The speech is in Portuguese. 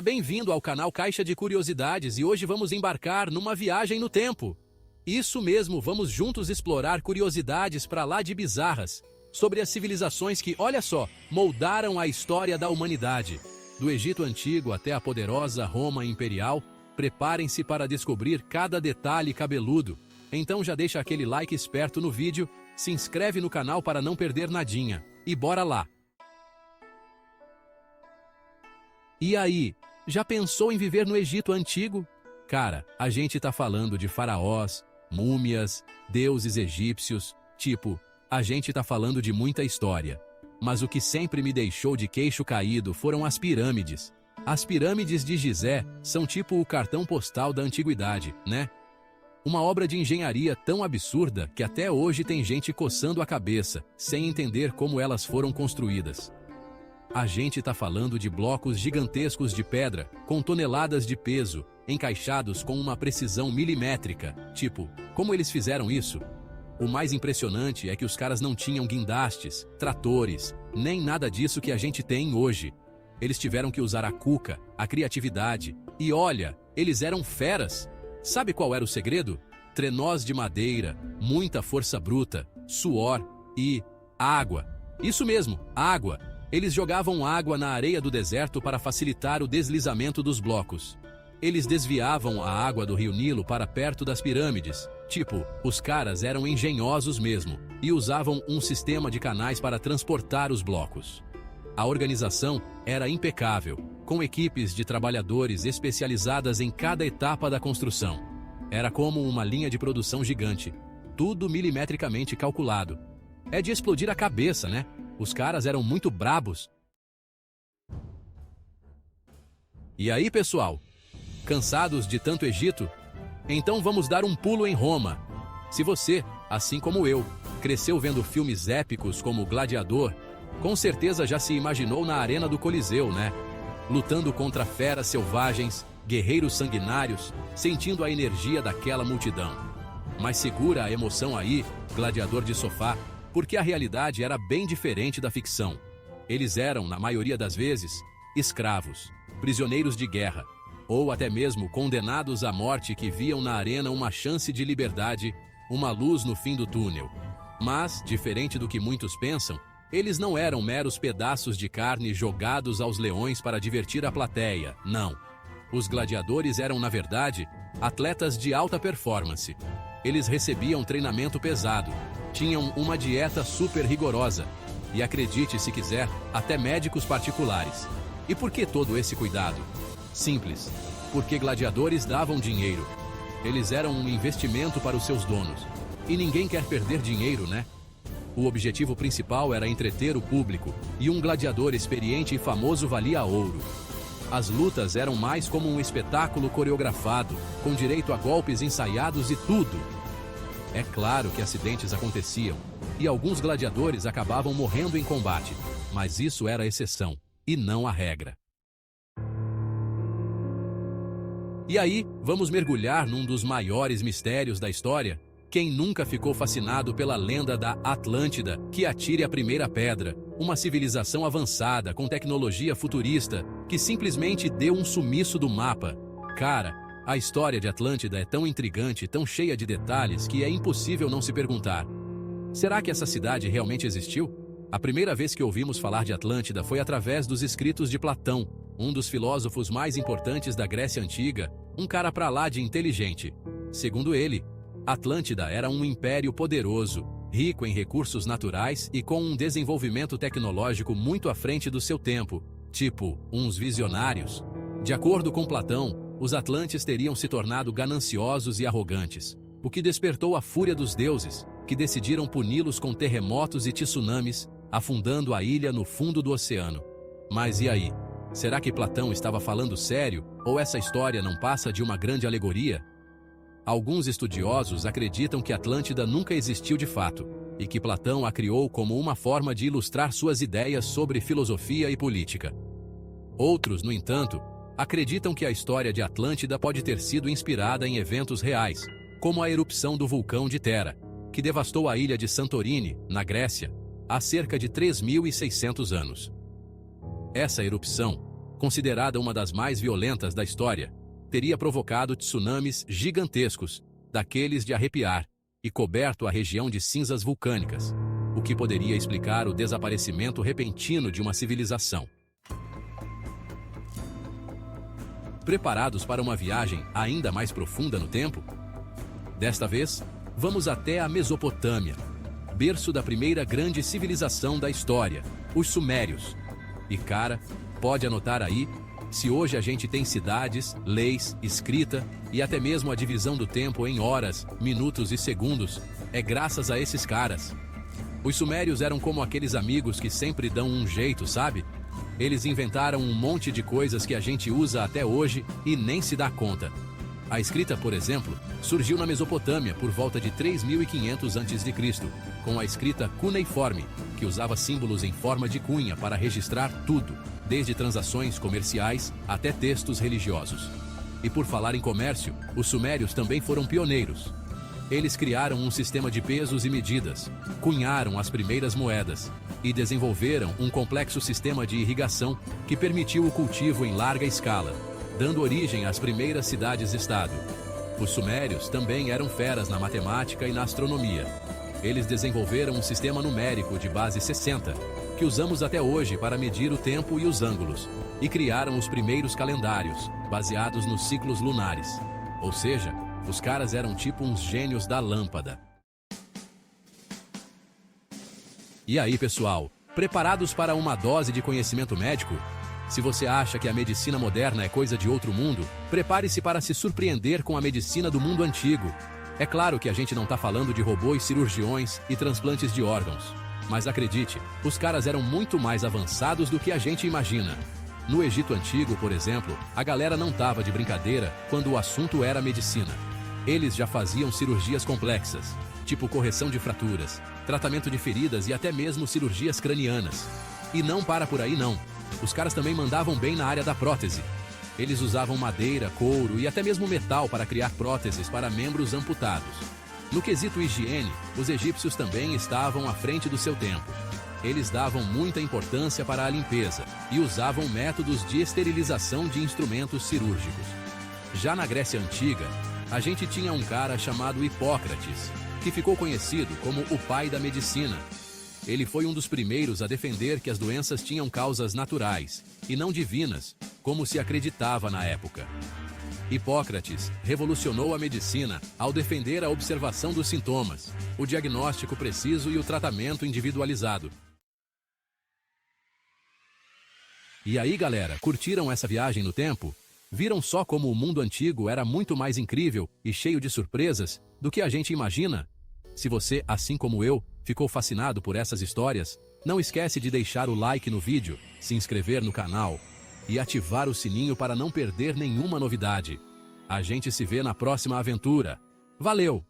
Bem-vindo ao canal Caixa de Curiosidades e hoje vamos embarcar numa viagem no tempo. Isso mesmo, vamos juntos explorar curiosidades para lá de bizarras sobre as civilizações que, olha só, moldaram a história da humanidade. Do Egito Antigo até a poderosa Roma Imperial, preparem-se para descobrir cada detalhe cabeludo. Então já deixa aquele like esperto no vídeo, se inscreve no canal para não perder nadinha. E bora lá! E aí, já pensou em viver no Egito Antigo? Cara, a gente tá falando de faraós, múmias, deuses egípcios, a gente tá falando de muita história. Mas o que sempre me deixou de queixo caído foram as pirâmides. As pirâmides de Gizé são tipo o cartão postal da antiguidade, né? Uma obra de engenharia tão absurda que até hoje tem gente coçando a cabeça, sem entender como elas foram construídas. A gente tá falando de blocos gigantescos de pedra, com toneladas de peso, encaixados com uma precisão milimétrica. Como eles fizeram isso? O mais impressionante é que os caras não tinham guindastes, tratores, nem nada disso que a gente tem hoje. Eles tiveram que usar a cuca, a criatividade, e olha, eles eram feras. Sabe qual era o segredo? Trenós de madeira, muita força bruta, suor e água. Isso mesmo, água. Eles jogavam água na areia do deserto para facilitar o deslizamento dos blocos. Eles desviavam a água do rio Nilo para perto das pirâmides. Os caras eram engenhosos mesmo e usavam um sistema de canais para transportar os blocos. A organização era impecável, com equipes de trabalhadores especializadas em cada etapa da construção. Era como uma linha de produção gigante, tudo milimetricamente calculado. É de explodir a cabeça, né? Os caras eram muito brabos. E aí, pessoal? Cansados de tanto Egito? Então vamos dar um pulo em Roma. Se você, assim como eu, cresceu vendo filmes épicos como Gladiador, com certeza já se imaginou na arena do Coliseu, né? Lutando contra feras selvagens, guerreiros sanguinários, sentindo a energia daquela multidão. Mas segura a emoção aí, gladiador de sofá, porque a realidade era bem diferente da ficção. Eles eram, na maioria das vezes, escravos, prisioneiros de guerra, ou até mesmo condenados à morte que viam na arena uma chance de liberdade, uma luz no fim do túnel. Mas, diferente do que muitos pensam, eles não eram meros pedaços de carne jogados aos leões para divertir a plateia, não. Os gladiadores eram, na verdade, atletas de alta performance. Eles recebiam treinamento pesado, tinham uma dieta super rigorosa e, acredite se quiser, até médicos particulares. E por que todo esse cuidado? Simples, porque gladiadores davam dinheiro. Eles eram um investimento para os seus donos. E ninguém quer perder dinheiro, né? O objetivo principal era entreter o público, e um gladiador experiente e famoso valia ouro. As lutas eram mais como um espetáculo coreografado, com direito a golpes ensaiados e tudo. É claro que acidentes aconteciam, e alguns gladiadores acabavam morrendo em combate, mas isso era a exceção, e não a regra. E aí, vamos mergulhar num dos maiores mistérios da história? Quem nunca ficou fascinado pela lenda da Atlântida, que atire a primeira pedra, uma civilização avançada com tecnologia futurista, que simplesmente deu um sumiço do mapa? Cara, a história de Atlântida é tão intrigante, tão cheia de detalhes, que é impossível não se perguntar: será que essa cidade realmente existiu? A primeira vez que ouvimos falar de Atlântida foi através dos escritos de Platão, um dos filósofos mais importantes da Grécia Antiga, um cara pra lá de inteligente. Segundo ele, Atlântida era um império poderoso, rico em recursos naturais e com um desenvolvimento tecnológico muito à frente do seu tempo, uns visionários. De acordo com Platão, os atlantes teriam se tornado gananciosos e arrogantes, o que despertou a fúria dos deuses, que decidiram puni-los com terremotos e tsunamis, afundando a ilha no fundo do oceano. Mas e aí? Será que Platão estava falando sério, ou essa história não passa de uma grande alegoria? Alguns estudiosos acreditam que Atlântida nunca existiu de fato, e que Platão a criou como uma forma de ilustrar suas ideias sobre filosofia e política. Outros, no entanto, acreditam que a história de Atlântida pode ter sido inspirada em eventos reais, como a erupção do vulcão de Tera, que devastou a ilha de Santorini, na Grécia, há cerca de 3.600 anos. Essa erupção considerada uma das mais violentas da história, teria provocado tsunamis gigantescos, daqueles de arrepiar, e coberto a região de cinzas vulcânicas, o que poderia explicar o desaparecimento repentino de uma civilização. Preparados para uma viagem ainda mais profunda no tempo? Desta vez, vamos até a Mesopotâmia, berço da primeira grande civilização da história, os Sumérios. E cara, pode anotar aí, se hoje a gente tem cidades, leis, escrita e até mesmo a divisão do tempo em horas, minutos e segundos, é graças a esses caras. Os Sumérios eram como aqueles amigos que sempre dão um jeito, sabe? Eles inventaram um monte de coisas que a gente usa até hoje e nem se dá conta. A escrita, por exemplo, surgiu na Mesopotâmia por volta de 3500 a.C., com a escrita cuneiforme, que usava símbolos em forma de cunha para registrar tudo, desde transações comerciais até textos religiosos. E por falar em comércio, os sumérios também foram pioneiros. Eles criaram um sistema de pesos e medidas, cunharam as primeiras moedas e desenvolveram um complexo sistema de irrigação que permitiu o cultivo em larga escala, dando origem às primeiras cidades-estado. Os sumérios também eram feras na matemática e na astronomia. Eles desenvolveram um sistema numérico de base 60, que usamos até hoje para medir o tempo e os ângulos, e criaram os primeiros calendários, baseados nos ciclos lunares. Ou seja, os caras eram tipo uns gênios da lâmpada. E aí, pessoal, preparados para uma dose de conhecimento médico? Se você acha que a medicina moderna é coisa de outro mundo, prepare-se para se surpreender com a medicina do mundo antigo. É claro que a gente não está falando de robôs cirurgiões e transplantes de órgãos. Mas acredite, os caras eram muito mais avançados do que a gente imagina. No Egito Antigo, por exemplo, a galera não tava de brincadeira quando o assunto era medicina. Eles já faziam cirurgias complexas, tipo correção de fraturas, tratamento de feridas e até mesmo cirurgias cranianas. E não para por aí não. Os caras também mandavam bem na área da prótese. Eles usavam madeira, couro e até mesmo metal para criar próteses para membros amputados. No quesito higiene, os egípcios também estavam à frente do seu tempo. Eles davam muita importância para a limpeza e usavam métodos de esterilização de instrumentos cirúrgicos. Já na Grécia Antiga, a gente tinha um cara chamado Hipócrates, que ficou conhecido como o pai da medicina. Ele foi um dos primeiros a defender que as doenças tinham causas naturais e não divinas, como se acreditava na época. Hipócrates revolucionou a medicina ao defender a observação dos sintomas, o diagnóstico preciso e o tratamento individualizado. E aí, galera, curtiram essa viagem no tempo? Viram só como o mundo antigo era muito mais incrível e cheio de surpresas do que a gente imagina? Se você, assim como eu, ficou fascinado por essas histórias, não esquece de deixar o like no vídeo, se inscrever no canal e ativar o sininho para não perder nenhuma novidade. A gente se vê na próxima aventura. Valeu!